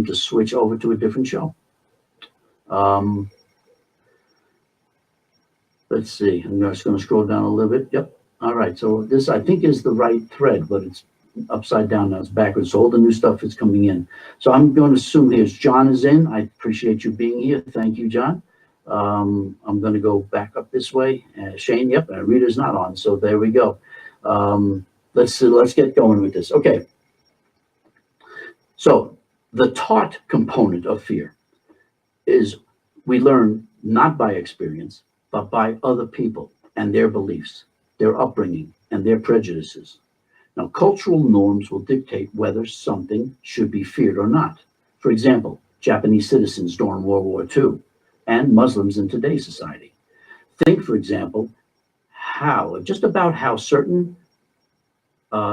to switch over to a different show. Um, let's see. I'm just going to scroll down a little bit. Yep. All right. So this, I think, is the right thread, but it's upside down now. It's backwards. So all the new stuff is coming in. So I'm going to assume here's John is in. I appreciate you being here. Thank you, John. I'm going to go back up this way. Shane, yep, and Rita's not on. So there we go. Let's get going with this. Okay. So the taught component of fear is we learn not by experience, but by other people and their beliefs, their upbringing, and their prejudices. Now, cultural norms will dictate whether something should be feared or not. For example, Japanese citizens during World War II and Muslims in today's society. Think, for example, just about how certain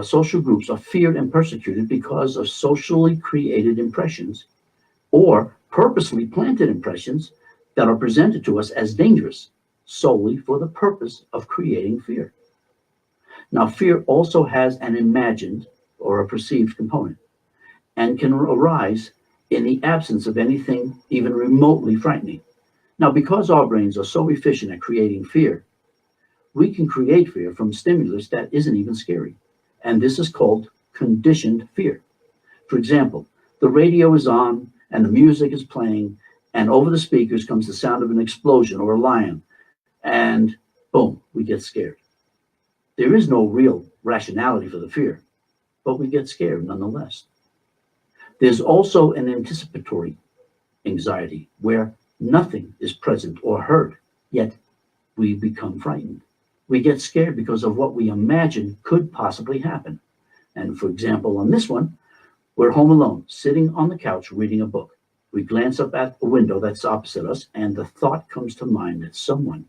social groups are feared and persecuted because of socially created impressions or purposely planted impressions that are presented to us as dangerous solely for the purpose of creating fear. Now, fear also has an imagined or a perceived component and can arise in the absence of anything even remotely frightening. Now, because our brains are so efficient at creating fear, we can create fear from stimulus that isn't even scary. And this is called conditioned fear. For example, the radio is on and the music is playing, and over the speakers comes the sound of an explosion or a lion, and boom, we get scared. There is no real rationality for the fear, but we get scared nonetheless. There's also an anticipatory anxiety where nothing is present or heard, yet we become frightened. We get scared because of what we imagine could possibly happen. And for example, on this one, we're home alone, sitting on the couch reading a book. We glance up at a window that's opposite us, and the thought comes to mind that someone,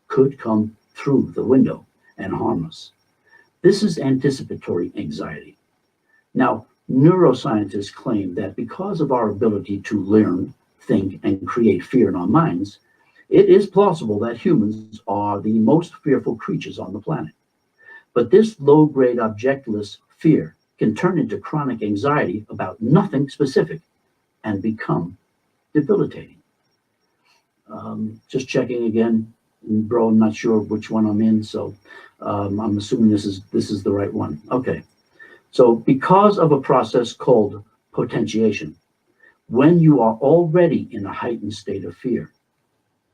could come through the window and harm us. This is anticipatory anxiety. Now, neuroscientists claim that because of our ability to learn, think, and create fear in our minds, it is plausible that humans are the most fearful creatures on the planet. But this low-grade objectless fear can turn into chronic anxiety about nothing specific and become debilitating. Just checking again, bro, I'm not sure which one I'm in, so I'm assuming this is the right one. Okay, so because of a process called potentiation, when you are already in a heightened state of fear,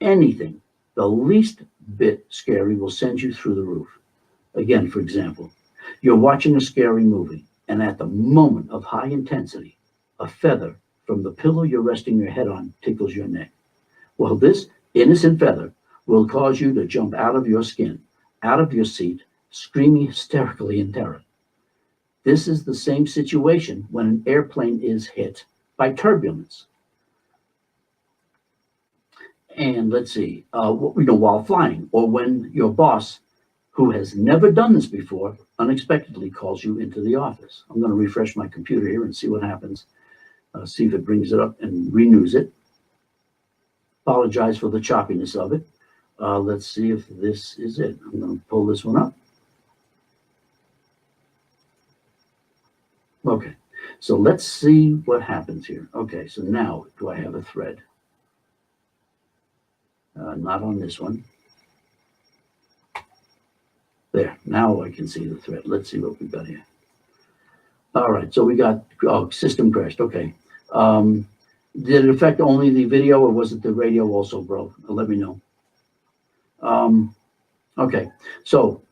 anything the least bit scary will send you through the roof. Again, for example, you're watching a scary movie, and at the moment of high intensity, a feather from the pillow you're resting your head on tickles your neck. Well, this innocent feather will cause you to jump out of your skin, out of your seat, screaming hysterically in terror. This is the same situation when an airplane is hit by turbulence. And let's see, while flying, or when your boss, who has never done this before, unexpectedly calls you into the office. I'm going to refresh my computer here and see what happens. See if it brings it up and renews it. Apologize for the choppiness of it. Let's see if this is it. I'm going to pull this one up. Okay, so let's see what happens here. Okay, so now do I have a thread? Not on this one. There, now I can see the thread. Let's see what we've got here. All right, so we got, system crashed, okay. Did it affect only the video or was it the radio also, bro? Let me know. Okay, so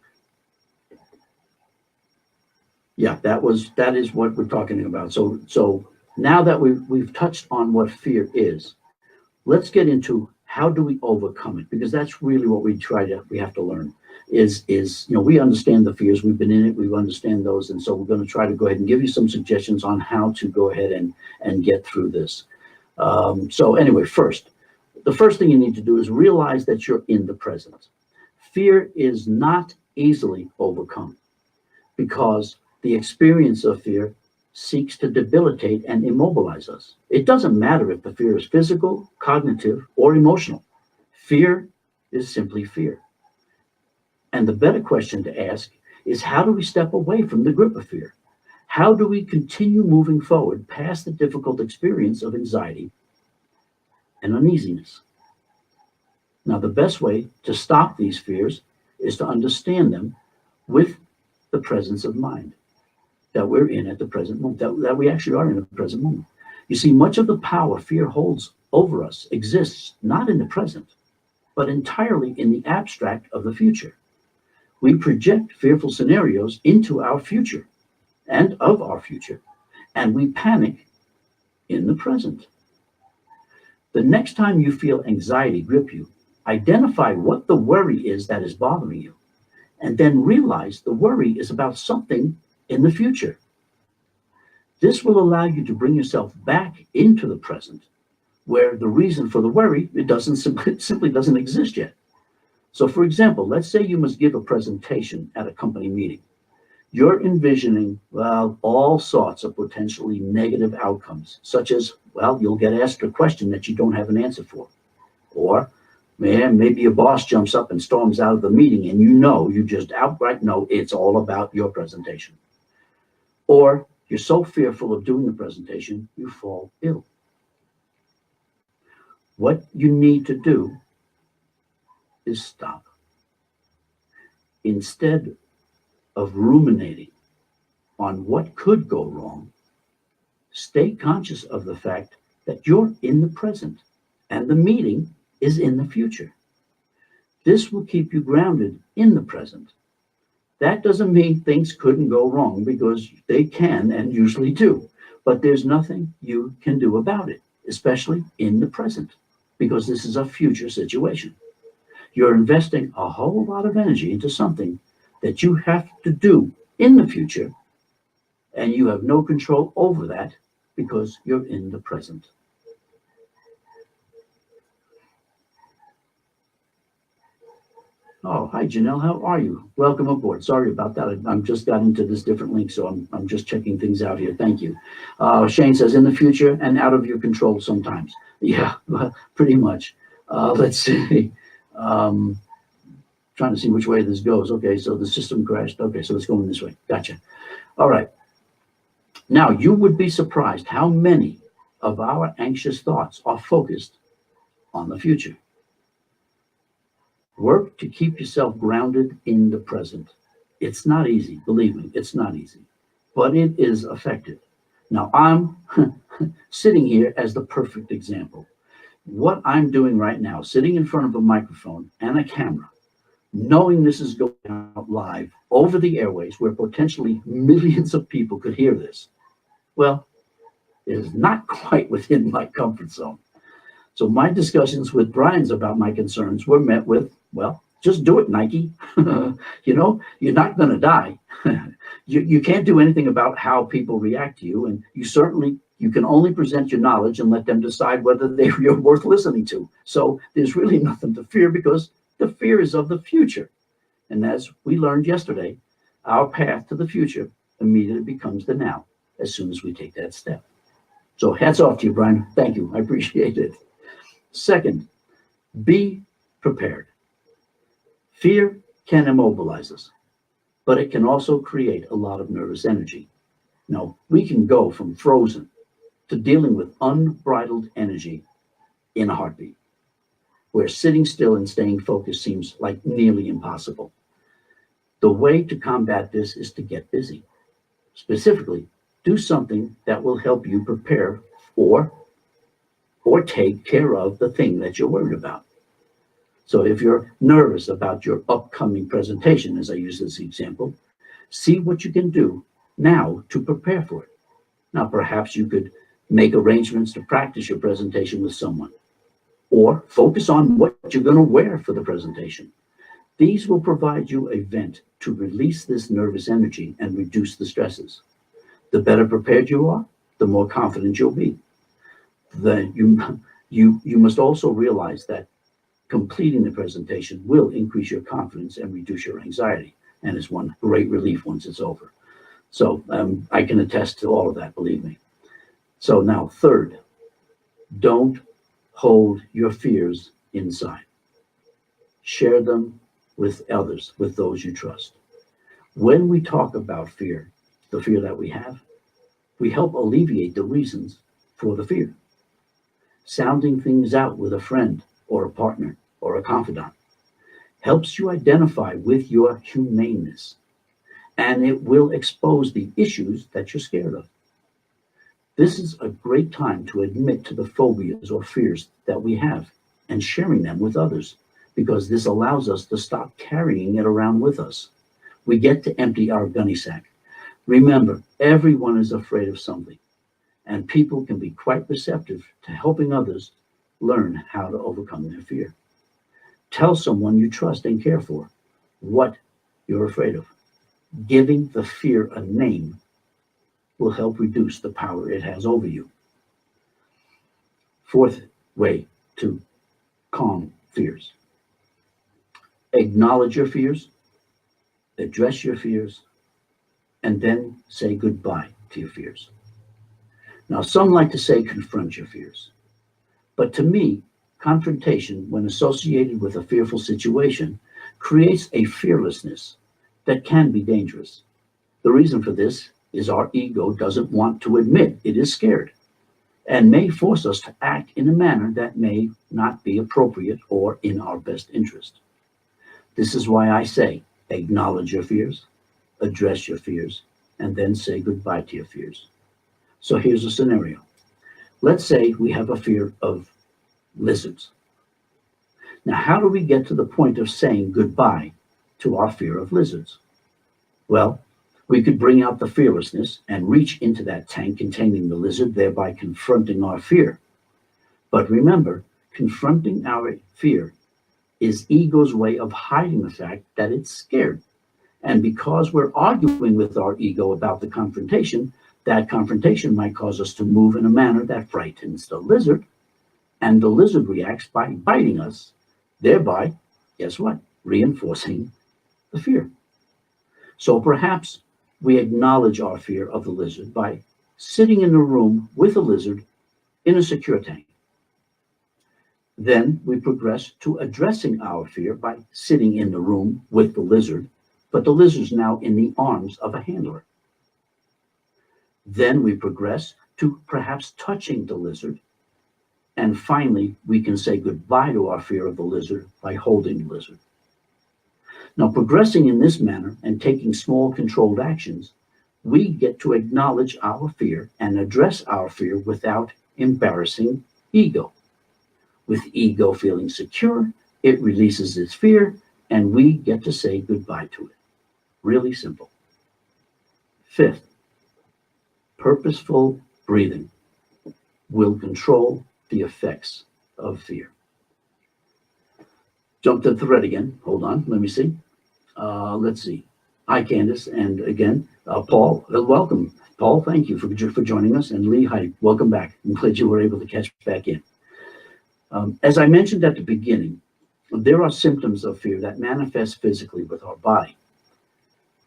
yeah, that is what we're talking about. So now that we've touched on what fear is, let's get into how do we overcome it, because that's really what we have to learn is we understand the fears, we've been in it, we understand those, and so we're going to try to go ahead and give you some suggestions on how to go ahead and get through this. So anyway, the first thing you need to do is realize that you're in the present. Fear is not easily overcome because the experience of fear seeks to debilitate and immobilize us. It doesn't matter if the fear is physical, cognitive, or emotional. Fear is simply fear. And the better question to ask is, how do we step away from the grip of fear? How do we continue moving forward past the difficult experience of anxiety and uneasiness? Now, the best way to stop these fears is to understand them with the presence of mind that we're in at the present moment, that we actually are in the present moment. You see, much of the power fear holds over us exists not in the present, but entirely in the abstract of the future. We project fearful scenarios into our future and of our future, and we panic in the present. The next time you feel anxiety grip you, identify what the worry is that is bothering you, and then realize the worry is about something in the future. This will allow you to bring yourself back into the present, where the reason for the worry simply doesn't exist yet. So, for example, let's say you must give a presentation at a company meeting. You're envisioning, well, all sorts of potentially negative outcomes, such as, well, you'll get asked a question that you don't have an answer for. Or, man, maybe your boss jumps up and storms out of the meeting and you just outright know it's all about your presentation. Or you're so fearful of doing the presentation, you fall ill. What you need to do is stop. Instead of ruminating on what could go wrong, stay conscious of the fact that you're in the present and the meeting is in the future. This will keep you grounded in the present. That doesn't mean things couldn't go wrong, because they can and usually do, but there's nothing you can do about it, especially in the present, because this is a future situation. You're investing a whole lot of energy into something that you have to do in the future, and you have no control over that because you're in the present. Oh, hi, Janelle. How are you? Welcome aboard. Sorry about that. I'm just got into this different link, so I'm just checking things out here. Thank you. Shane says, in the future and out of your control sometimes. Yeah, pretty much. Let's see. Trying to see which way this goes. Okay, so the system crashed. Okay, so let's go in this way. Gotcha. All right. Now, you would be surprised how many of our anxious thoughts are focused on the future. Work to keep yourself grounded in the present. It's not easy, believe me, it's not easy, but it is effective. Now, I'm sitting here as the perfect example. What I'm doing right now, sitting in front of a microphone and a camera, knowing this is going out live over the airways where potentially millions of people could hear this, well, it is not quite within my comfort zone. So my discussions with Brian's about my concerns were met with, well, just do it, Nike. You're not going to die. You can't do anything about how people react to you. And you can only present your knowledge and let them decide whether you're worth listening to. So there's really nothing to fear, because the fear is of the future. And as we learned yesterday, our path to the future immediately becomes the now as soon as we take that step. So hats off to you, Brian. Thank you. I appreciate it. Second, be prepared. Fear can immobilize us, but it can also create a lot of nervous energy. Now, we can go from frozen to dealing with unbridled energy in a heartbeat, where sitting still and staying focused seems like nearly impossible. The way to combat this is to get busy. Specifically, do something that will help you prepare for or take care of the thing that you're worried about. So if you're nervous about your upcoming presentation, as I use this example, see what you can do now to prepare for it. Now, perhaps you could make arrangements to practice your presentation with someone, or focus on what you're going to wear for the presentation. These will provide you a vent to release this nervous energy and reduce the stresses. The better prepared you are, the more confident you'll be. You must also realize that completing the presentation will increase your confidence and reduce your anxiety, and is one great relief once it's over. So I can attest to all of that, believe me. So now, third, don't hold your fears inside. Share them with others, with those you trust. When we talk about fear, the fear that we have, We help alleviate the reasons for the fear. Sounding things out with a friend or a partner or a confidant helps you identify with your humaneness, and it will expose the issues that you're scared of. This is a great time to admit to the phobias or fears that we have and sharing them with others, because this allows us to stop carrying it around with us. We get to empty our gunny sack. Remember, everyone is afraid of something, and people can be quite receptive to helping others learn how to overcome their fear. Tell someone you trust and care for what you're afraid of. Giving the fear a name will help reduce the power it has over you. Fourth way to calm fears: acknowledge your fears, address your fears, and then say goodbye to your fears. Now, some like to say confront your fears, but to me, confrontation, when associated with a fearful situation, creates a fearlessness that can be dangerous. The reason for this is our ego doesn't want to admit it is scared and may force us to act in a manner that may not be appropriate or in our best interest. This is why I say acknowledge your fears, address your fears, and then say goodbye to your fears. So here's a scenario. Let's say we have a fear of lizards. Now, how do we get to the point of saying goodbye to our fear of lizards? Well, we could bring out the fearlessness and reach into that tank containing the lizard, thereby confronting our fear. But remember, confronting our fear is ego's way of hiding the fact that it's scared. And because we're arguing with our ego about the confrontation, that confrontation might cause us to move in a manner that frightens the lizard, and the lizard reacts by biting us, thereby, guess what? Reinforcing the fear. So perhaps we acknowledge our fear of the lizard by sitting in a room with a lizard in a secure tank. Then we progress to addressing our fear by sitting in the room with the lizard, but the lizard's now in the arms of a handler. Then we progress to perhaps touching the lizard. And finally, we can say goodbye to our fear of the lizard by holding the lizard. Now, progressing in this manner and taking small controlled actions, we get to acknowledge our fear and address our fear without embarrassing ego. With ego feeling secure, it releases its fear, and we get to say goodbye to it. Really simple. Fifth, purposeful breathing will control the effects of fear. Jump to the thread again. Hold on. Let me see. Let's see. Hi, Candace. And again, Paul, welcome. Paul, thank you for joining us. And Lee, hi, welcome back. I'm glad you were able to catch back in. As I mentioned at the beginning, there are symptoms of fear that manifest physically with our body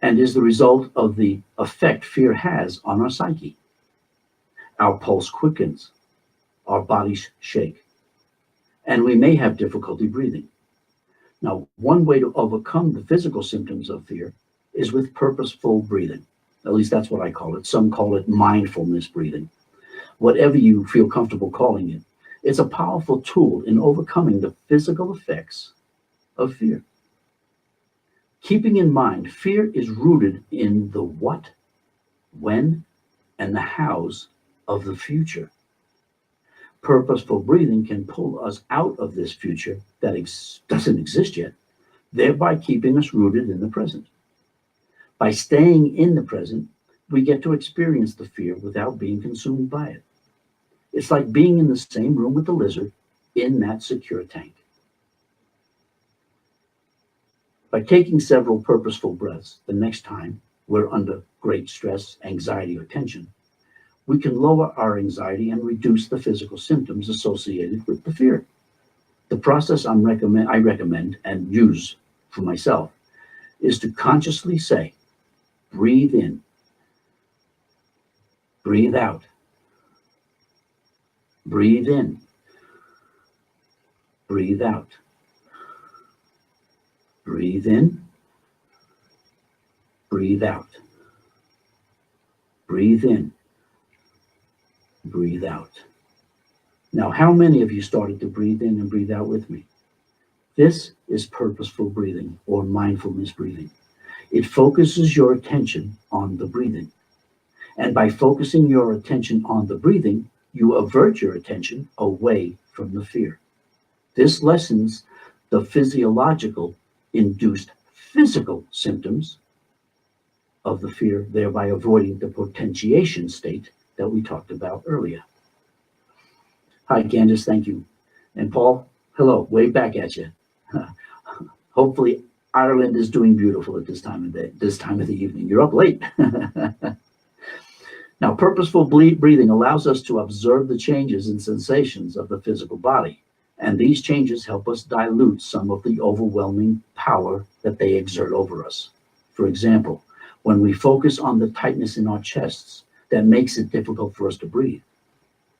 and is the result of the effect fear has on our psyche. Our pulse quickens, our bodies shake, and we may have difficulty breathing. Now, one way to overcome the physical symptoms of fear is with purposeful breathing. At least that's what I call it. Some call it mindfulness breathing. Whatever you feel comfortable calling it, it's a powerful tool in overcoming the physical effects of fear. Keeping in mind, fear is rooted in the what, when, and the hows of the future. Purposeful breathing can pull us out of this future that doesn't exist yet, thereby keeping us rooted in the present. By staying in the present, we get to experience the fear without being consumed by it. It's like being in the same room with the lizard in that secure tank. By taking several purposeful breaths the next time we're under great stress, anxiety, or tension, we can lower our anxiety and reduce the physical symptoms associated with the fear. The process I recommend and use for myself is to consciously say, breathe in, breathe out, breathe in, breathe out, breathe in, breathe out, breathe in, breathe out. Now, how many of you started to breathe in and breathe out with me? This is purposeful breathing or mindfulness breathing. It focuses your attention on the breathing. And by focusing your attention on the breathing, you avert your attention away from the fear. This lessens the physiological induced physical symptoms of the fear, thereby avoiding the potentiation state that we talked about earlier. Hi, Candace, thank you. And Paul, hello, wave back at you. Hopefully Ireland is doing beautiful at this time of the evening. You're up late. Now, purposeful breathing allows us to observe the changes and sensations of the physical body, and these changes help us dilute some of the overwhelming power that they exert over us. For example, when we focus on the tightness in our chests, that makes it difficult for us to breathe.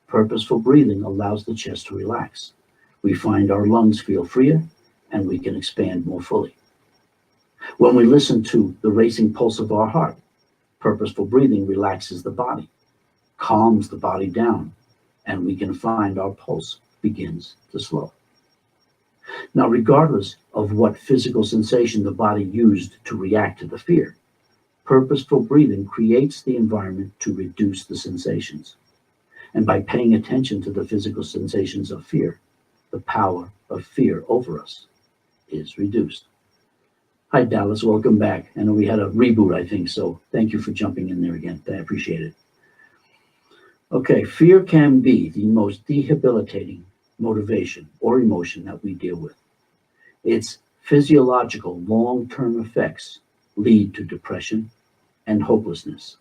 Purposeful breathing allows the chest to relax. We find our lungs feel freer, and we can expand more fully. When we listen to the racing pulse of our heart, purposeful breathing relaxes the body, calms the body down, and we can find our pulse begins to slow. Now, regardless of what physical sensation the body used to react to the fear, purposeful breathing creates the environment to reduce the sensations. And by paying attention to the physical sensations of fear, the power of fear over us is reduced. Hi, Dallas. Welcome back. I know we had a reboot, I think, so thank you for jumping in there again. I appreciate it. Okay, fear can be the most debilitating motivation or emotion that we deal with. Its physiological long-term effects lead to depression and hopelessness,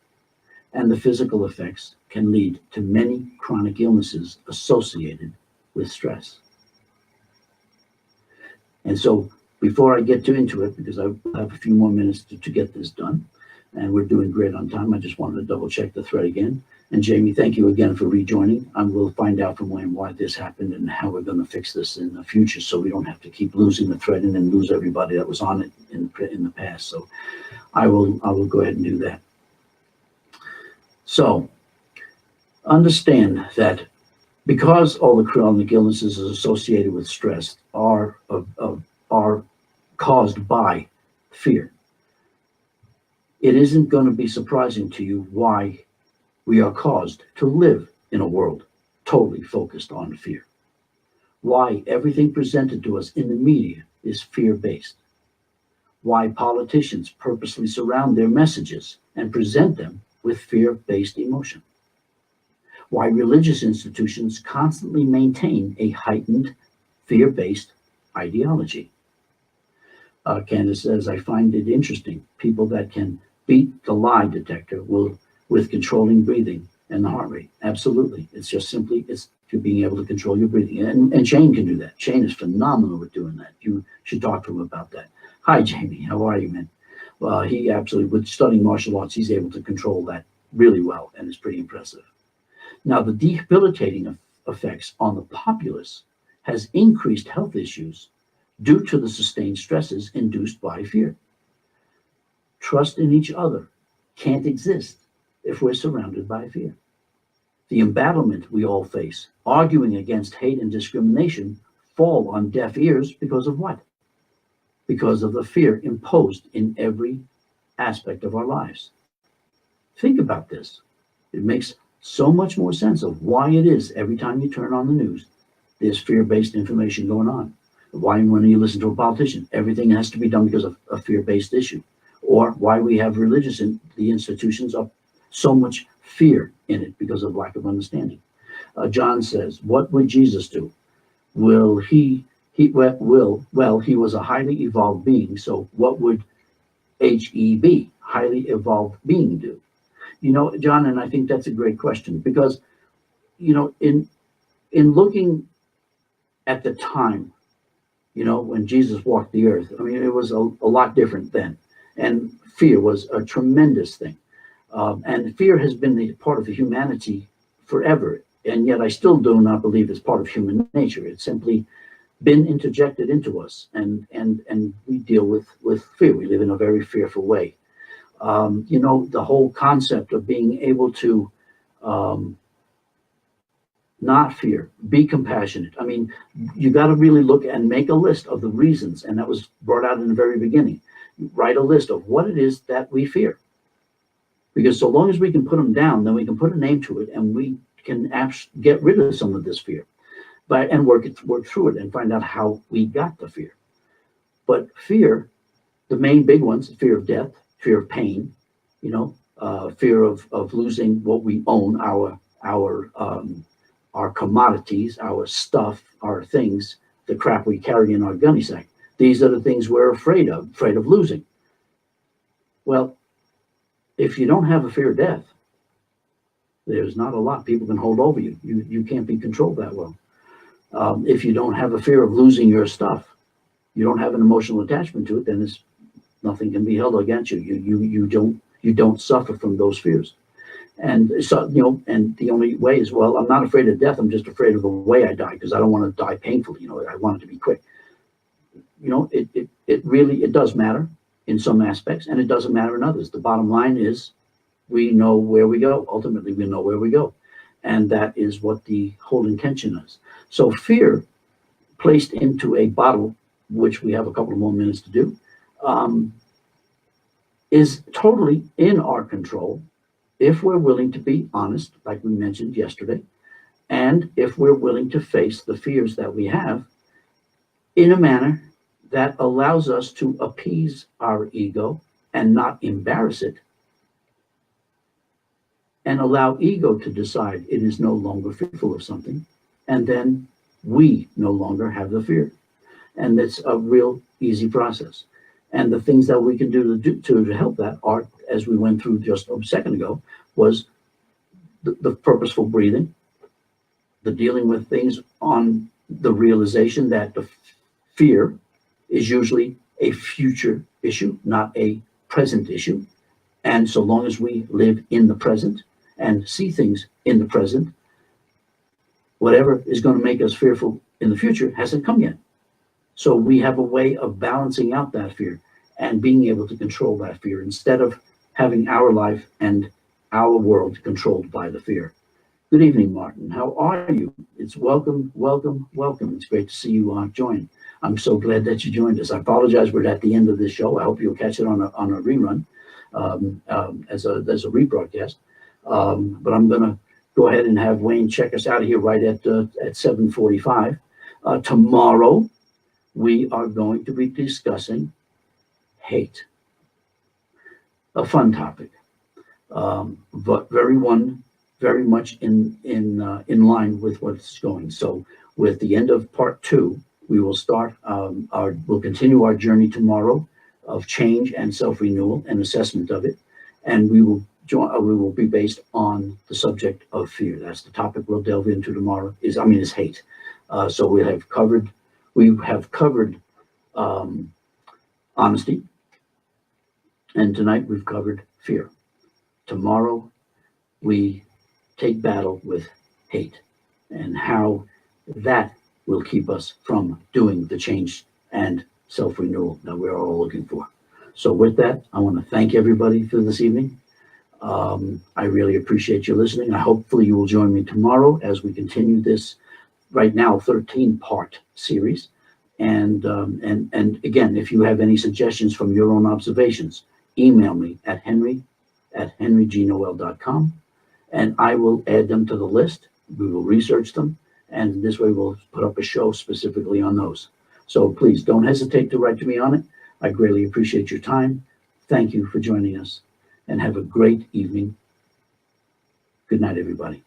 and the physical effects can lead to many chronic illnesses associated with stress. And so before I get into it, because I have a few more minutes to get this done, and we're doing great on time, I just wanted to double check the thread again. And Jamie, thank you again for rejoining. And we'll find out from Wayne why this happened and how we're going to fix this in the future, so we don't have to keep losing the thread and then lose everybody that was on it in the past. So I will go ahead and do that. So understand that because all the chronic illnesses associated with stress are caused by fear, it isn't going to be surprising to you why we are caused to live in a world totally focused on fear. Why everything presented to us in the media is fear-based. Why politicians purposely surround their messages and present them with fear-based emotion. Why religious institutions constantly maintain a heightened fear-based ideology. Candace says, I find it interesting. People that can beat the lie detector with controlling breathing and the heart rate. Absolutely. It's just simply, it's being able to control your breathing. And Shane can do that. Shane is phenomenal with doing that. You should talk to him about that. Hi, Jamie. How are you, man? Well, he absolutely, with studying martial arts, he's able to control that really well, and it's pretty impressive. Now, the debilitating effects on the populace has increased health issues due to the sustained stresses induced by fear. Trust in each other can't exist if we're surrounded by fear. The embattlement we all face, arguing against hate and discrimination, fall on deaf ears because of what? Because of the fear imposed in every aspect of our lives. Think about this. It makes so much more sense of why it is every time you turn on the news, there's fear-based information going on. Why when you listen to a politician, everything has to be done because of a fear-based issue. Or why we have religious the institutions of so much fear in it because of lack of understanding. John says, what would Jesus do? He was a highly evolved being, so what would HEB, highly evolved being, do? You know, John, and I think that's a great question because, you know, in looking at the time, you know, when Jesus walked the earth, I mean, it was a lot different then. And fear was a tremendous thing. And fear has been the part of humanity forever. And yet I still do not believe it's part of human nature. It's simply been interjected into us. And we deal with fear. We live in a very fearful way. You know, the whole concept of being able to not fear. Be compassionate. I mean, you got to really look and make a list of the reasons, and that was brought out in the very beginning. Write a list of what it is that we fear, because so long as we can put them down, then we can put a name to it, and we can get rid of some of this fear, and work through it and find out how we got the fear. But fear, the main big ones: fear of death, fear of pain, fear of losing what we own, our commodities, our stuff, our things, the crap we carry in our gunny sack. These are the things we're afraid of losing. Well, if you don't have a fear of death, there's not a lot people can hold over you. You can't be controlled that well. If you don't have a fear of losing your stuff, you don't have an emotional attachment to it, then nothing can be held against you. You don't suffer from those fears. And so, and the only way is, well, I'm not afraid of death. I'm just afraid of the way I die, because I don't want to die painfully. I want it to be quick. It really does matter in some aspects, and it doesn't matter in others. The bottom line is, we know where we go. Ultimately, we know where we go. And that is what the whole intention is. So fear placed into a bottle, which we have a couple of more minutes to do, is totally in our control if we're willing to be honest, like we mentioned yesterday, and if we're willing to face the fears that we have in a manner that allows us to appease our ego and not embarrass it, and allow ego to decide it is no longer fearful of something, and then we no longer have the fear. And it's a real easy process. And the things that we can do to help that are, as we went through just a second ago, was the purposeful breathing, the dealing with things on the realization that the fear is usually a future issue, not a present issue. And so long as we live in the present and see things in the present, whatever is going to make us fearful in the future hasn't come yet. So we have a way of balancing out that fear and being able to control that fear, instead of having our life and our world controlled by the fear. Good evening, Martin. How are you? It's welcome. It's great to see you join. I'm so glad that you joined us. I apologize, we're at the end of this show. I hope you'll catch it on a rerun, as a rebroadcast. But I'm going to go ahead and have Wayne check us out of here right at 7:45. Tomorrow, we are going to be discussing hate. A fun topic, but very much in line with what's going. So with the end of part 2, we will start we'll continue our journey tomorrow of change and self-renewal and assessment of it. And we will be based on the subject of fear. That's the topic we'll delve into tomorrow, is hate. So we have covered honesty, and tonight we've covered fear. Tomorrow we take battle with hate, and how that will keep us from doing the change and self-renewal that we're all looking for. So with that, I want to thank everybody for this evening. I really appreciate you listening. Hopefully you will join me tomorrow as we continue this right now 13-part series. And again, if you have any suggestions from your own observations, email me at henry@henrygnoel.com, and I will add them to the list. We will research them, and this way we'll put up a show specifically on those. So please don't hesitate to write to me on it. I greatly appreciate your time. Thank you for joining us, and have a great evening. Good night, everybody.